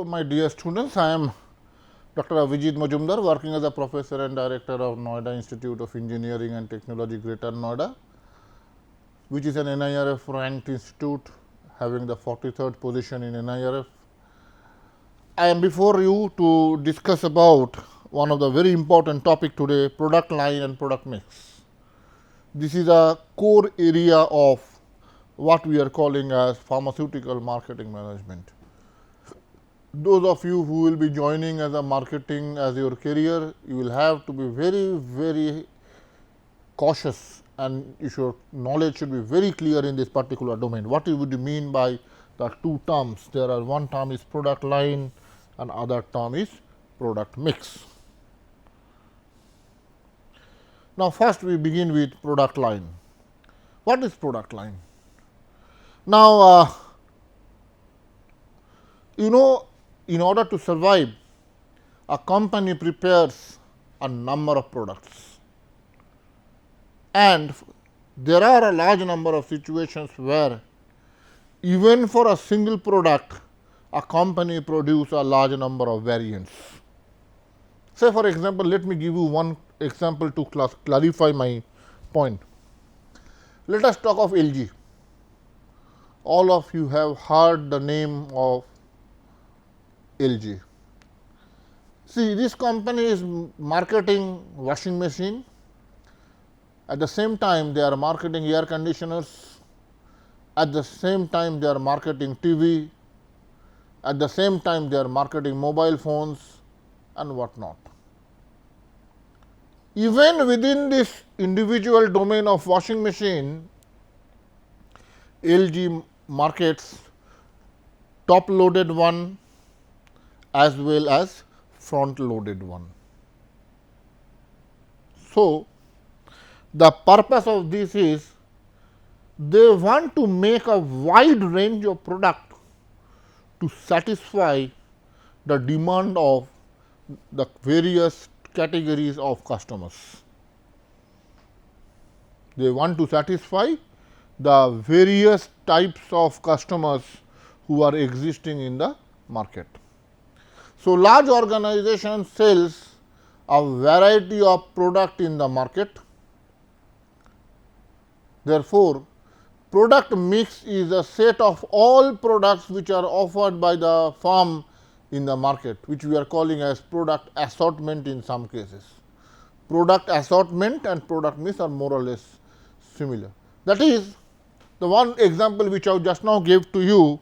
my dear students, I am Dr. Avijit Majumdar, working as a professor and director of Noida Institute of Engineering and Technology, Greater Noida, which is an NIRF ranked institute having the 43rd position in NIRF. I am before you to discuss about one of the very important topic today, product line and product mix. This is a core area of what we are calling as pharmaceutical marketing management. Those of you who will be joining as a marketing as your career, you will have to be very cautious, and your knowledge should be very clear in this particular domain. What would you mean by the two terms? There are one term is product line and other term is product mix. Now, first we begin with product line. What is product line? Now, in order to survive, a company prepares a number of products, and there are a large number of situations where even for a single product, a company produces a large number of variants. Say for example, let me give you one example to clarify my point. Let us talk of LG. All of you have heard the name of LG. See, this company is marketing washing machine. At the same time, they are marketing air conditioners. At the same time, they are marketing TV. At the same time, they are marketing mobile phones and what not. Even within this individual domain of washing machine, LG markets top loaded one as well as front loaded one. So, the purpose of this is they want to make a wide range of product to satisfy the demand of the various categories of customers. They want to satisfy the various types of customers who are existing in the market. So, large organization sells a variety of product in the market. Therefore, product mix is a set of all products which are offered by the firm in the market, which we are calling as product assortment in some cases. Product assortment and product mix are more or less similar. That is the one example which I just now gave to you,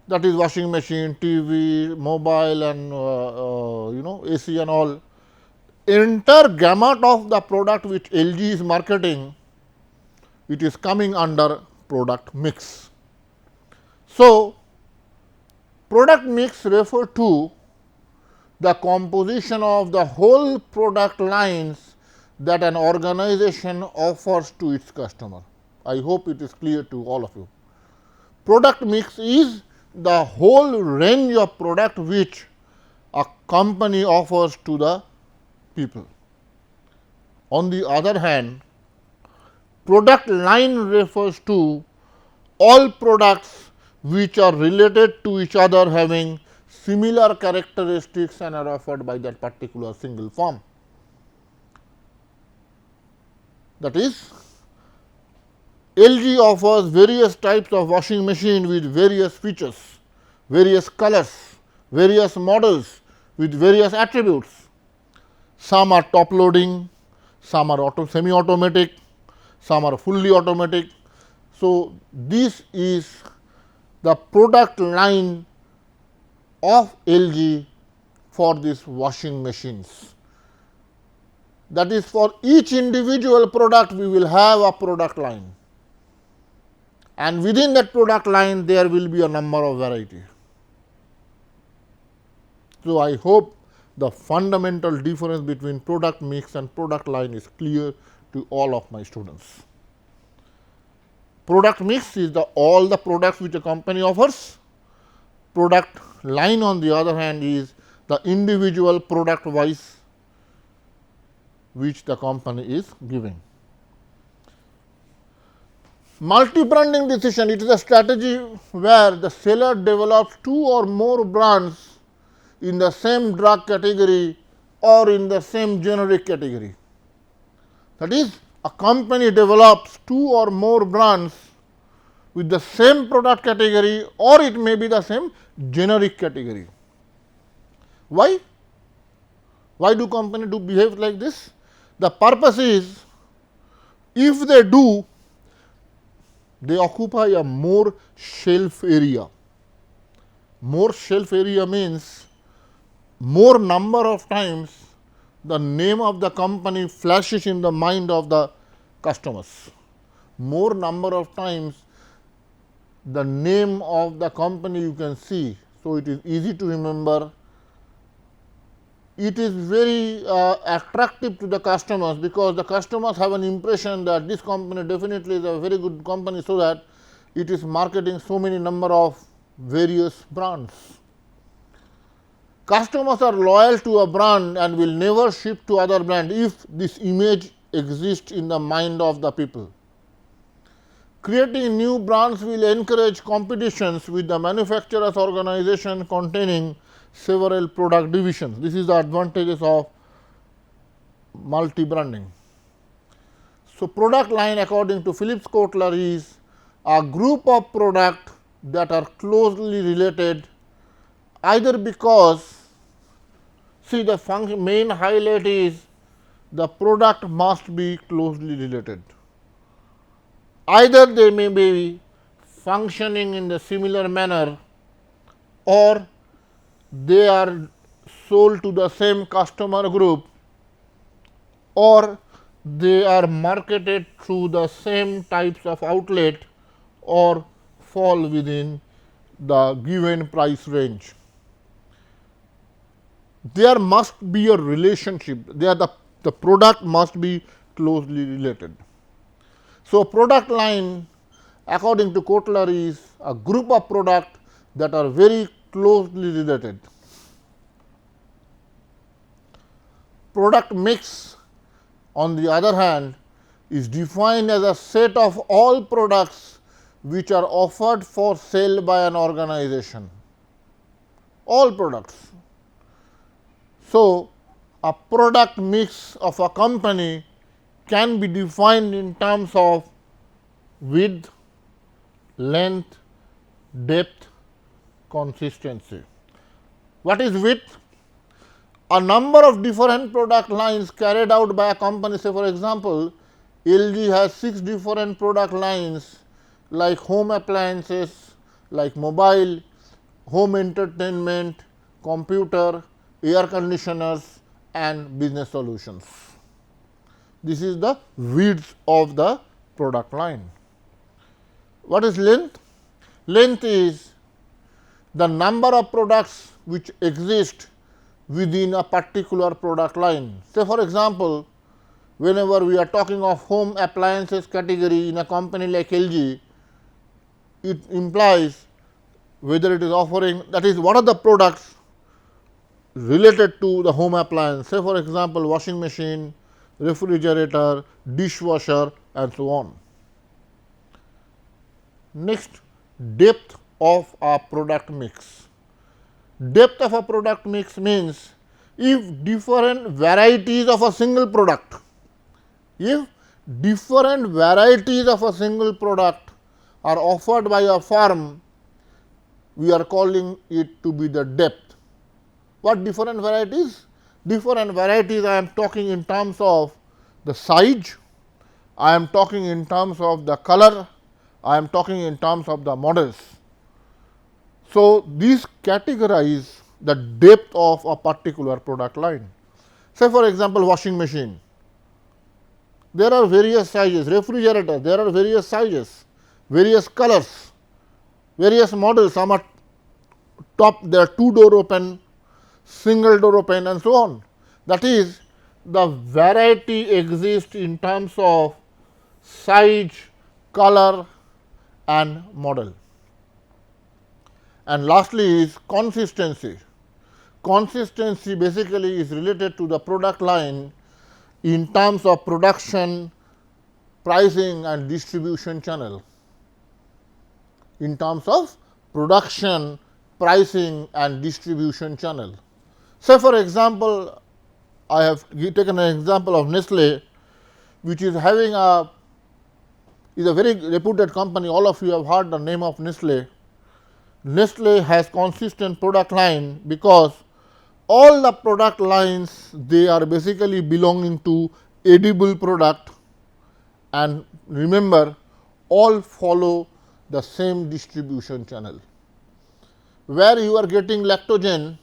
that is washing machine, TV, mobile and AC and all. Entire gamut of the product which LG is marketing, it is coming under product mix. So, product mix refer to the composition of the whole product lines that an organization offers to its customer. I hope it is clear to all of you. Product mix is the whole range of product which a company offers to the people. On the other hand, product line refers to all products which are related to each other, having similar characteristics and are offered by that particular single firm. That is, LG offers various types of washing machine with various features, various colors, various models with various attributes. Some are top loading, some are semi-automatic, some are fully automatic. So, this is the product line of LG for these washing machines. That is, for each individual product we will have a product line, and within that product line there will be a number of variety. So, I hope the fundamental difference between product mix and product line is clear to all of my students. Product mix is all the products which a company offers. Product line on the other hand is the individual product wise which the company is giving. Multi-branding decision, it is a strategy where the seller develops 2 or more brands in the same drug category or in the same generic category. That is, a company develops 2 or more brands with the same product category or it may be the same generic category. Why? Why do companies behave like this? The purpose is, if they do, they occupy a more shelf area. More shelf area means more number of times the name of the company flashes in the mind of the customers. More number of times the name of the company you can see. So, it is easy to remember. It is very attractive to the customers, because the customers have an impression that this company definitely is a very good company, so that it is marketing so many number of various brands. Customers are loyal to a brand and will never shift to other brand if this image exists in the mind of the people. Creating new brands will encourage competitions with the manufacturers organization containing several product divisions. This is the advantages of multi-branding. So, product line according to Phillips Kotler is a group of products that are closely related, either because, see, the main highlight is the product must be closely related. Either they may be functioning in the similar manner, or they are sold to the same customer group, or they are marketed through the same types of outlet, or fall within the given price range. There must be a relationship, the product must be closely related. So, product line according to Kotler is a group of products that are very closely related. Product mix, on the other hand, is defined as a set of all products which are offered for sale by an organization, all products. So, a product mix of a company can be defined in terms of width, length, depth, consistency. What is width? A number of different product lines carried out by a company. Say, for example, LG has 6 different product lines like home appliances, like mobile, home entertainment, computer, air conditioners and business solutions. This is the width of the product line. What is length? Length is the number of products which exist within a particular product line. Say, for example, whenever we are talking of home appliances category in a company like LG, it implies whether it is offering, that is, what are the products related to the home appliance. Say, for example, washing machine, refrigerator, dishwasher and so on. Next, depth of a product mix. Depth of a product mix means if different varieties of a single product, if different varieties of a single product are offered by a firm, we are calling it to be the depth. What different varieties? Different varieties, I am talking in terms of the size, I am talking in terms of the color, I am talking in terms of the models. So, these categorize the depth of a particular product line. Say, for example, washing machine, there are various sizes, refrigerator, there are various sizes, various colors, various models, some are top, there are 2-door open, single door open and so on. That is, the variety exists in terms of size, color and model. And lastly is consistency. Consistency basically is related to the product line in terms of production, pricing and distribution channel, in terms of production, pricing and distribution channel. Say for example, I have taken an example of Nestle, which is having is a very reputed company. All of you have heard the name of Nestle. Nestle has consistent product line because all the product lines, they are basically belonging to edible product, and remember, all follow the same distribution channel. Where you are getting lactogen,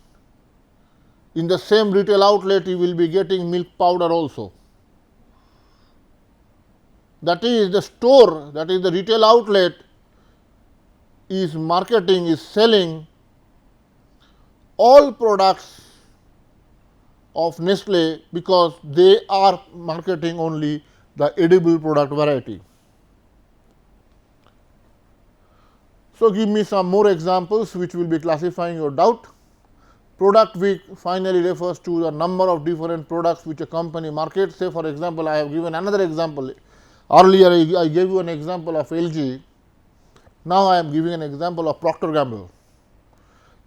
in the same retail outlet you will be getting milk powder also. That is, the store, that is the retail outlet is marketing, is selling all products of Nestle because they are marketing only the edible product variety. So, give me some more examples which will be classifying your doubt. Product week finally refers to the number of different products which a company markets. Say for example, I have given another example. Earlier I gave you an example of LG. Now I am giving an example of Procter & Gamble.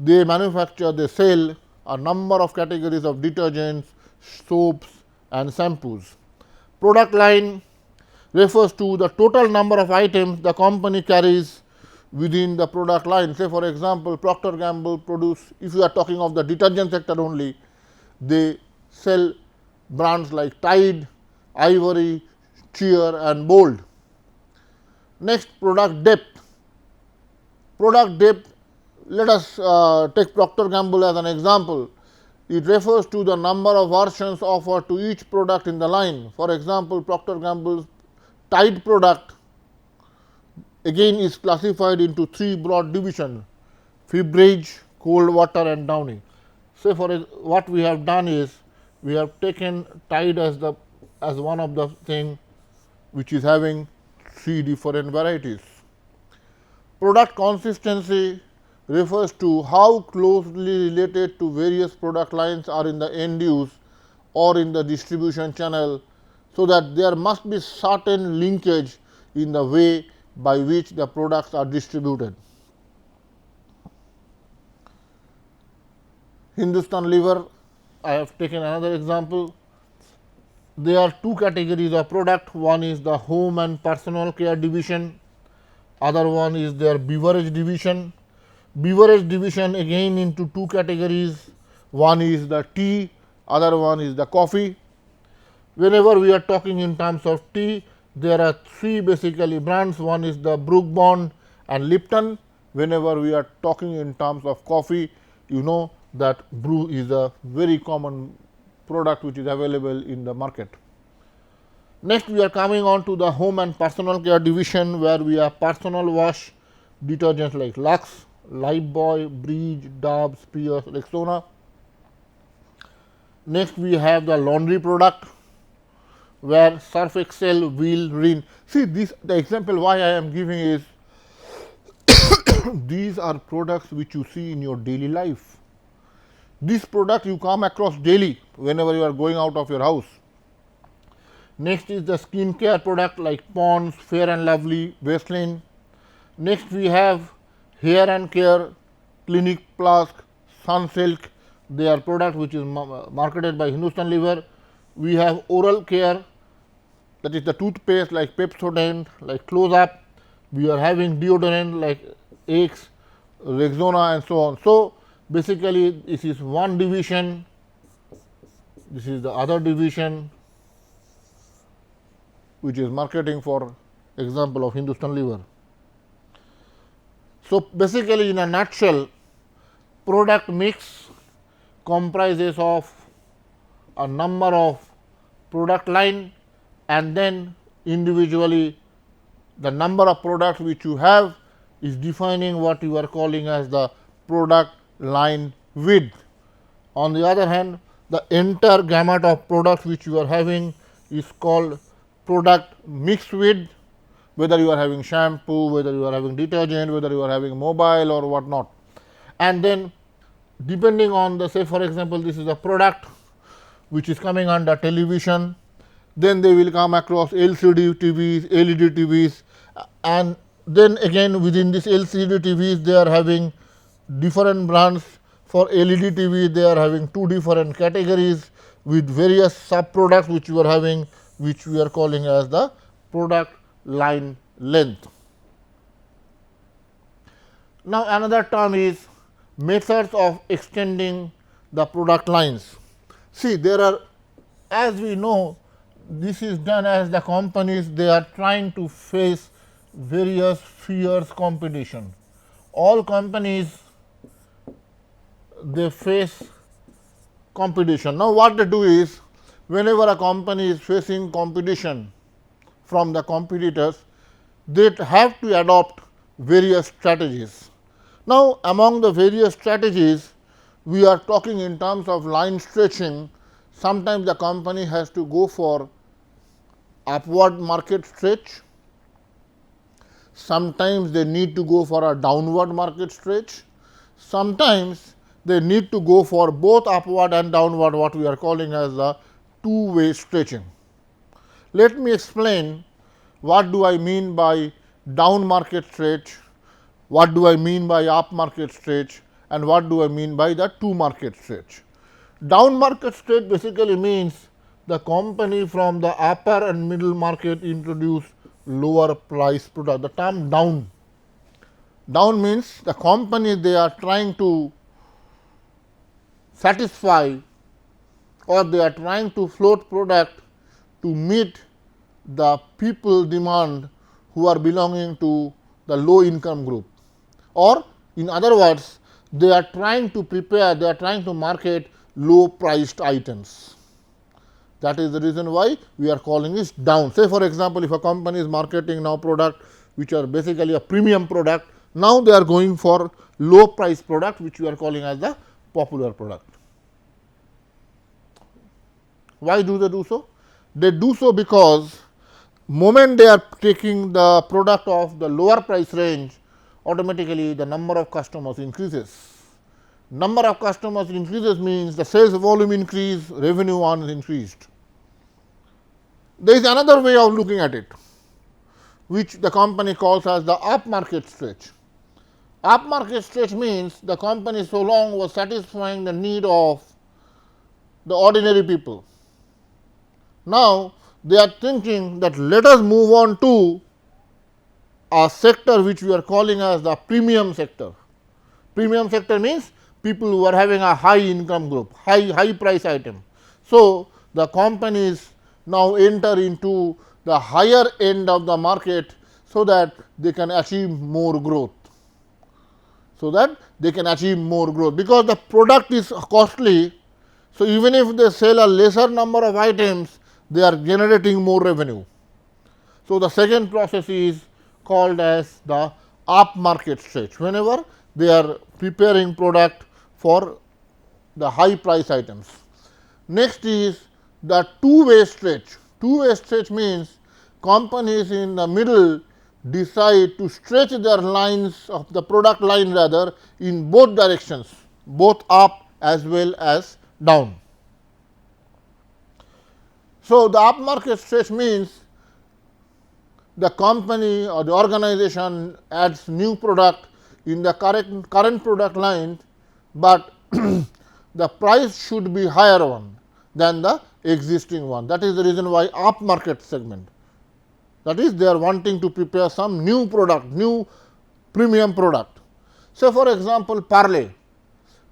They manufacture, they sell a number of categories of detergents, soaps and shampoos. Product line refers to the total number of items the company carries within the product line. Say for example, Procter & Gamble produce, if you are talking of the detergent sector only, they sell brands like Tide, Ivory, Cheer and Bold. Next, product depth. Product depth, let us take Procter & Gamble as an example. It refers to the number of versions offered to each product in the line. For example, Procter & Gamble's Tide product again is classified into three broad divisions: Febreze, cold water and Downy. So, for what we have done is, we have taken Tide as one of the thing which is having three different varieties. Product consistency refers to how closely related to various product lines are in the end use or in the distribution channel, so that there must be certain linkage in the way by which the products are distributed. Hindustan Liver, I have taken another example. There are two categories of product. One is the home and personal care division, other one is their beverage division. Beverage division again into two categories, one is the tea, other one is the coffee. Whenever we are talking in terms of tea, there are three basically brands, one is the Brook Bond and Lipton. Whenever we are talking in terms of coffee, you know that brew is a very common product which is available in the market. Next, we are coming on to the home and personal care division, where we have personal wash detergents like Lux, Lifebuoy, Breeze, Dove, Spears, Rexona. Next, we have the laundry product, where Surf Excel, Wheel, Rin. See, this the example why I am giving is these are products which you see in your daily life. This product you come across daily whenever you are going out of your house. Next is the skin care product like Pond's, Fair and Lovely, Vaseline. Next we have hair and care, Clinic Plus, Sunsilk. They are products which is marketed by Hindustan Liver. We have oral care, that is the toothpaste like Pepsodent, like Close Up. We are having deodorant like Axe, Rexona and so on. So, basically this is one division, this is the other division which is marketing for example of Hindustan Liver. So, basically in a nutshell, product mix comprises of a number of product line and then individually the number of products which you have is defining what you are calling as the product line width. On the other hand, the entire gamut of products which you are having is called product mix width, whether you are having shampoo, whether you are having detergent, whether you are having mobile or what not. And then depending on the, say for example, this is a product which is coming under television, then they will come across LCD TVs, LED TVs, and then again within this LCD TVs they are having different brands. For LED TV they are having two different categories with various sub products which we are having, which we are calling as the product line length. Now, another term is methods of extending the product lines. See, there are, as we know, this is done as the companies they are trying to face various fierce competition. All companies they face competition. Now, what they do is, whenever a company is facing competition from the competitors, they have to adopt various strategies. Now, among the various strategies, we are talking in terms of line stretching. Sometimes the company has to go for upward market stretch, sometimes they need to go for a downward market stretch, sometimes they need to go for both upward and downward, what we are calling as the two-way stretching. Let me explain what do I mean by down market stretch, what do I mean by up market stretch, and what do I mean by the two market stretch. Down market stretch basically means the company from the upper and middle market introduce lower price product. The term down means the company they are trying to satisfy or they are trying to float product to meet the people demand who are belonging to the low income group, or in other words they are trying to prepare, they are trying to market low priced items. That is the reason why we are calling it down. Say for example, if a company is marketing now product which are basically a premium product, now they are going for low price product which we are calling as the popular product. Why do they do so? They do so because moment they are taking the product of the lower price range, automatically the number of customers increases. Number of customers increases means the sales volume increase, revenue on increased. There is another way of looking at it, which the company calls as the up market stretch. Up market stretch means the company so long was satisfying the need of the ordinary people. Now, they are thinking that let us move on to a sector which we are calling as the premium sector. Premium sector means people who are having a high income group, high price item. So, the companies now enter into the higher end of the market so that they can achieve more growth. Because the product is costly, so even if they sell a lesser number of items, they are generating more revenue. So, the second process is called as the up market stretch, whenever they are preparing product for the high price items. Next is the two-way stretch. Two-way stretch means companies in the middle decide to stretch their lines of the product line rather in both directions, both up as well as down. So, the up market stretch means the company or the organization adds new product in the current product line, but the price should be higher one than the existing one. That is the reason why up market segment. That is, they are wanting to prepare some new product, new premium product. Say for example, Parle.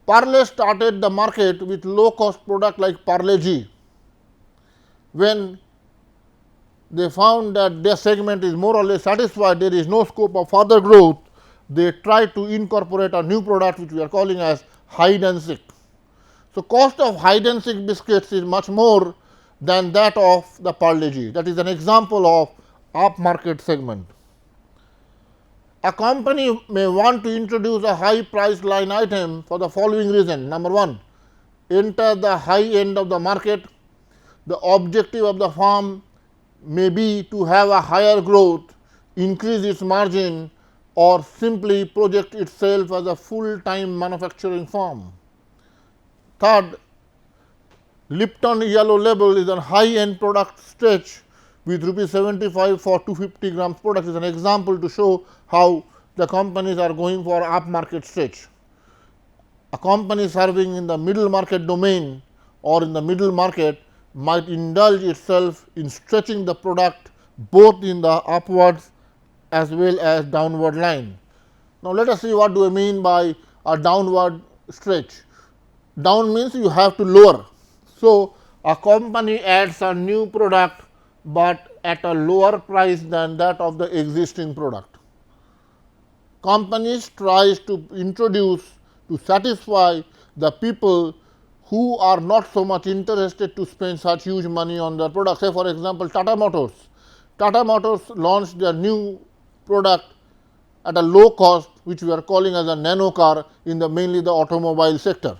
Parle started the market with low cost product like Parle G. When they found that their segment is more or less satisfied, there is no scope of further growth, they tried to incorporate a new product which we are calling as hide and seek. So, cost of hide and seek biscuits is much more than that of the Parle G. That is an example of up market segment. A company may want to introduce a high price line item for the following reason. Number one, enter the high end of the market. The objective of the firm may be to have a higher growth, increase its margin, or simply project itself as a full-time manufacturing firm. Third, Lipton yellow label is a high-end product stretch with rupees 75 for 250 grams product is an example to show how the companies are going for upmarket stretch. A company serving in the middle market domain or in the middle market might indulge itself in stretching the product both in the upwards as well as downward line. Now, let us see what do I mean by a downward stretch. Down means you have to lower. So, a company adds a new product, but at a lower price than that of the existing product. Companies tries to introduce to satisfy the people who are not so much interested to spend such huge money on their product. Say for example, Tata Motors. Tata Motors launched their new product at a low cost, which we are calling as a nano car in the mainly the automobile sector.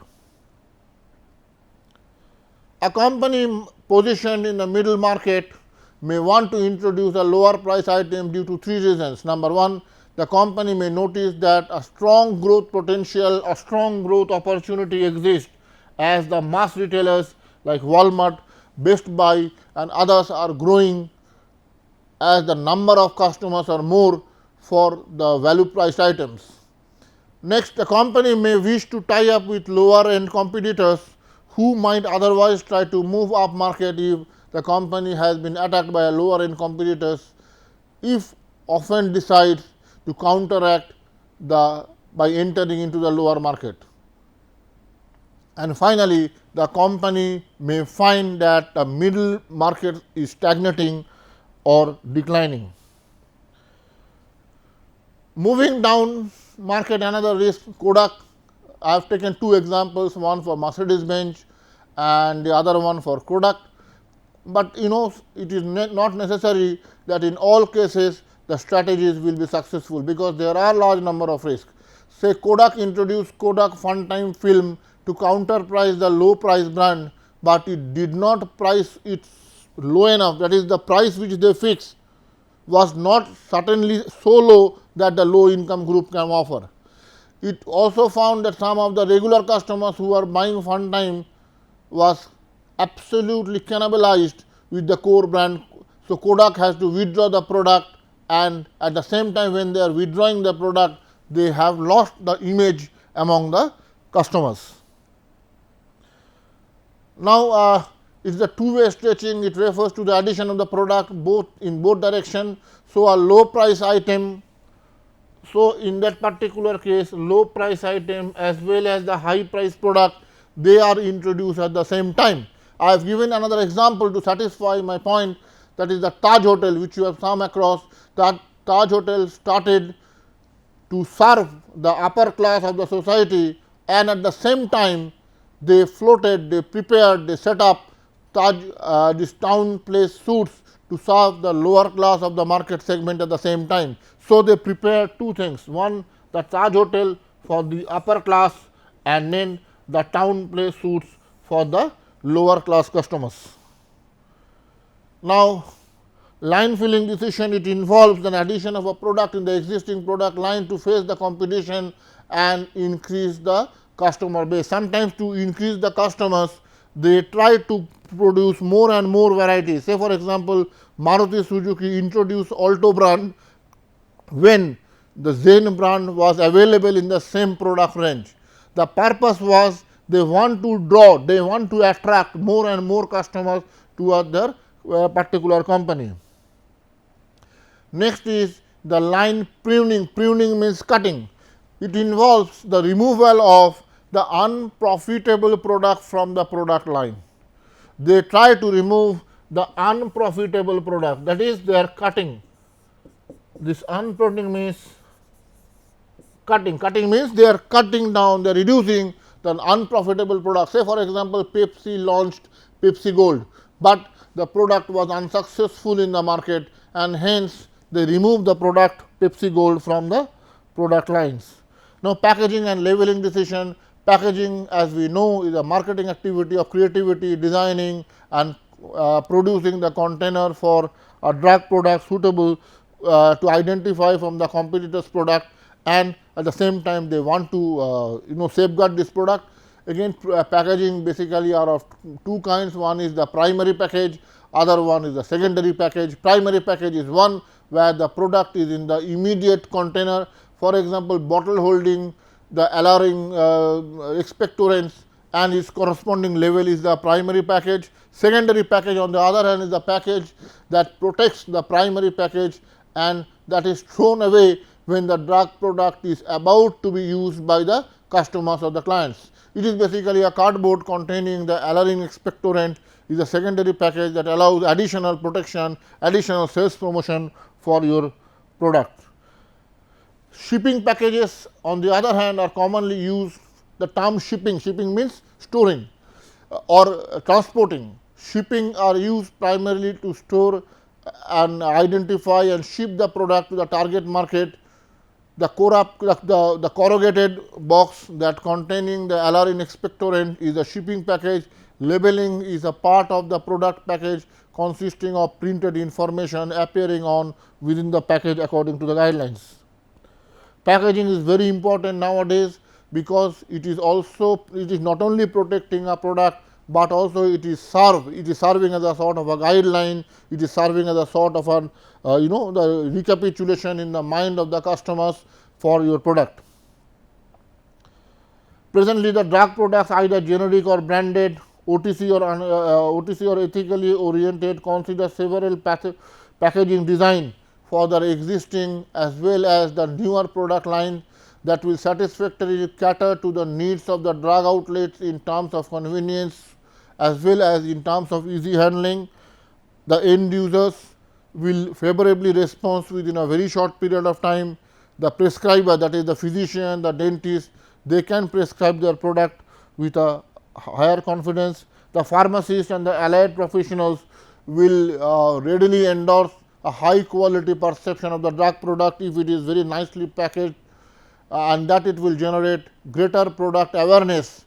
A company positioned in the middle market may want to introduce a lower price item due to three reasons. Number one, the company may notice that a strong growth potential, a strong growth opportunity exists as the mass retailers like Walmart, Best Buy and others are growing as the number of customers are more for the value priced items. Next, the company may wish to tie up with lower end competitors who might otherwise try to move up market if the company has been attacked by a lower end competitors, if often decides to counteract by entering into the lower market. And finally, the company may find that the middle market is stagnating or declining. Moving down market, another risk, Kodak. I have taken two examples, one for Mercedes-Benz and the other one for Kodak. But it is not necessary that in all cases the strategies will be successful, because there are large number of risks. Say Kodak introduced Kodak Fun Time film to counter price the low price brand, but it did not price it low enough, that is the price which they fixed was not certainly so low that the low income group can offer. It also found that some of the regular customers who are buying Fun Time was absolutely cannibalized with the core brand. So, Kodak has to withdraw the product, and at the same time when they are withdrawing the product, they have lost the image among the customers. Now, it is a two-way stretching. It refers to the addition of the product in both direction. So, a low price item. So, in that particular case, low price item as well as the high price product, they are introduced at the same time. I have given another example to satisfy my point, that is the Taj Hotel, which you have come across. That Taj Hotel started to serve the upper class of the society, and at the same time they floated, they prepared, they set up this town place suites to serve the lower class of the market segment at the same time. So, they prepared two things, one the Taj Hotel for the upper class and then the town place suites for the lower class customers. Now, line filling decision, it involves an addition of a product in the existing product line to face the competition and increase the customer base. Sometimes to increase the customers, they try to produce more and more varieties. Say for example, Maruti Suzuki introduced Alto brand when the Zen brand was available in the same product range. The purpose was they want to attract more and more customers towards their particular company. Next is the line pruning. Pruning means cutting. It involves the removal of the unprofitable product from the product line. They try to remove the unprofitable product, that is they are cutting. This unpruning means cutting. Cutting means they are cutting down, they are reducing the unprofitable product. Say for example, Pepsi launched Pepsi Gold, but the product was unsuccessful in the market, and hence they removed the product Pepsi Gold from the product lines. Now, packaging and labeling decision. Packaging, as we know, is a marketing activity of creativity, designing and producing the container for a drug product suitable to identify from the competitor's product, and at the same time they want to safeguard this product. Again, packaging basically are of two kinds. One is the primary package, other one is the secondary package. Primary package is one where the product is in the immediate container. For example, bottle holding the alluring expectorants and its corresponding label is the primary package. Secondary package on the other hand is the package that protects the primary package and that is thrown away when the drug product is about to be used by the customers or the clients. It is basically a cardboard containing the alluring expectorant is a secondary package that allows additional protection, additional sales promotion for your product. Shipping packages on the other hand are commonly used. The term shipping, shipping means storing or transporting. Shipping are used primarily to store and identify and ship the product to the target market. The corrugated box that containing the alluring expectorant is a shipping package. Labeling is a part of the product package consisting of printed information appearing on within the package according to the guidelines. Packaging is very important nowadays because it is not only protecting a product, but also it is serving as a sort of a guideline, it is serving as a sort of an the recapitulation in the mind of the customers for your product. Presently, the drug products either generic or branded, OTC or ethically oriented consider several packaging design for the existing as well as the newer product line that will satisfactorily cater to the needs of the drug outlets in terms of convenience as well as in terms of easy handling. The end users will favorably respond within a very short period of time. The prescriber, that is the physician, the dentist, they can prescribe their product with a higher confidence. The pharmacist and the allied professionals will readily endorse a high quality perception of the drug product if it is very nicely packaged and that it will generate greater product awareness,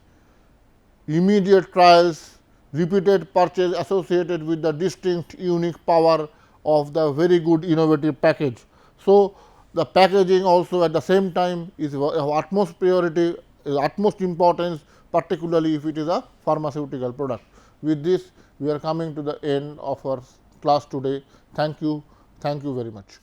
immediate trials, repeated purchase associated with the distinct unique power of the very good innovative package. So, the packaging also at the same time is of utmost priority, utmost importance, particularly if it is a pharmaceutical product. With this, we are coming to the end of our class today. Thank you very much.